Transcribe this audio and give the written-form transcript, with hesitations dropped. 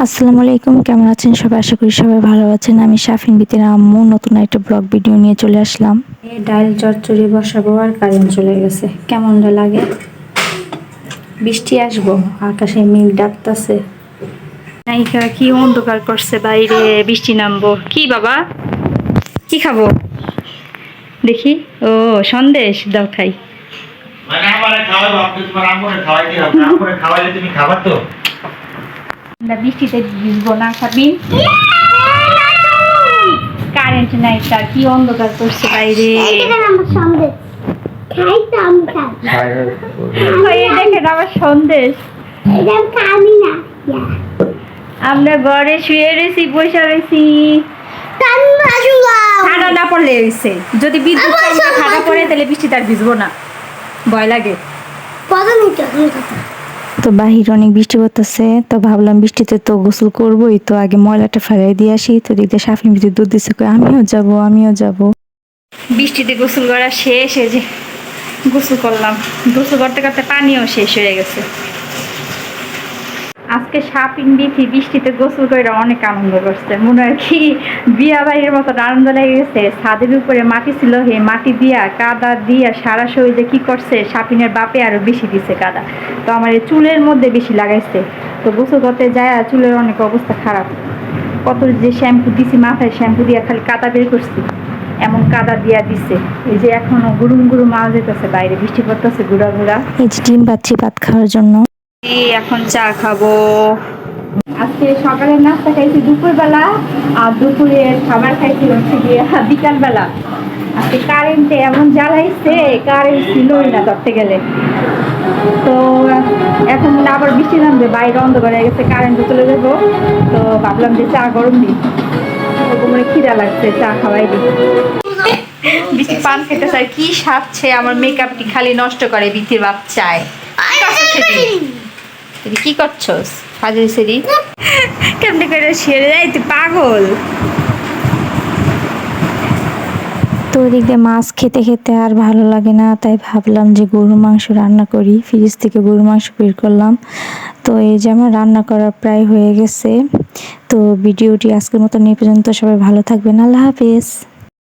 আসসালামু আলাইকুম, কেমন আছেন সবাই? আশা করি সবাই ভালো আছেন। আমি শাফিন বিতির আম্মু নতুন একটা ব্লগ ভিডিও নিয়ে চলে আসলাম। ডাল চচ্চড়ি বসাবো আর কারেন্ট চলে গেছে, কেমন লাগে। বৃষ্টি আসবো, আকাশে মেঘ ডাকতেছে। নায়িকা কি অন্ধকার করছে, বাইরে বৃষ্টি নামবো। কি বাবা, কি খাবো দেখি? ও সন্দেশ দাও খাই। মানে আমারে খাওয়াবো, আপনি তোমার আম্মুরে খাওয়াইতে হবে। আম্মুরে খাওয়াইলে তুমি খাবার তো। বৃষ্টিতে ভিজবো না, খাবি? কারেন্ট নাই, তার কি অন্ধকার করছে বাইরে। দেখেন আমার সন্দেশ, আমরা ঘরে শুয়ে রয়েছি, বসে রয়েছি। ঠান্ডা না পড়লে হয়েছে, যদি বিদ্যুৎ ঠান্ডা পড়ে তাহলে বৃষ্টি তার ভিজবো না, ভয় লাগে। তো বাহির অনেক বৃষ্টি পড়তেছে, তো ভাবলাম বৃষ্টিতে তো গোসল করবোই, তো আগে ময়লাটা ফেলাই দিয়ে আসি। তো দিকতে শাফিন ভিতরে দুধ দিচ্ছে, আমিও যাব। বৃষ্টিতে গোসল করা শেষ, এই যে গোসল করলাম। গোসল করতে করতে পানিও শেষ হয়ে গেছে। আজকে শাপিং দিয়েছি, বৃষ্টিতে গোসল করে অনেক আনন্দ করছে, মনে হয় কি বিয়া বাড়ির মতো আনন্দ লেগে গেছে। ছাদের উপরে মাটি ছিল, হে মাটি দিয়া কাদা দিয়া সারা শরীরে কি করছে, শাপিনের বাপে আরো বেশি দিছে কাদা। তো আমার এই চুলের মধ্যে বেশি লাগাইছে। তো গোসল করতে যায় আর চুলের অনেক অবস্থা খারাপ। কত যে শ্যাম্পু দিছি, মাথায় শ্যাম্পু দিয়া খালি কাদা বের করছি, এমন কাদা দিয়া দিছে। এই যে এখনো গুরুম গুরুম আওয়াজ হইতেছে, বাইরে বৃষ্টি পড়তেছে গুড়া গুড়া। এই যে ডিম পাচ্ছি ভাত খাওয়ার জন্য। এখন চা খাবো। আজকে সকালের নাস্তা খাইছি দুপুরবেলা, আর দুপুরের খাবার খাইছি হচ্ছে গিয়ে বিকালবেলা। আজকে কারেন্টে এমন জ্বালাইছে, কারেন্ট ছিলই না ধরতে গেলে। তো এখন আবার বৃষ্টি নামবে, বাইরে অন্ধকার হয়ে গেছে, কারেন্টে চলে যাবো। তো ভাবলাম যে চা গরম দিই, ওরকম খিদা লাগছে, চা খাওয়াই দিই। বৃষ্টি পান খেতে চাই, কি সাজছে আমার মেকআপটি খালি নষ্ট করে বিথির বাচ্চায়। কি করছস ফাজিল সেরি? কেমনে করে সেরে যাই, তুই পাগল। তো ওদিক দিয়ে মাছ খেতে খেতে আর ভালো লাগে না, তাই ভাবলাম যে গরুর মাংস রান্না করি। ফ্রিজ থেকে গরুর মাংস বের করলাম। তো এই যে আমার রান্না করা প্রায় হয়ে গেছে। তো ভিডিওটি আজকের মতো এই পর্যন্ত। সবাই ভালো থাকবেন, আল্লাহ হাফেজ।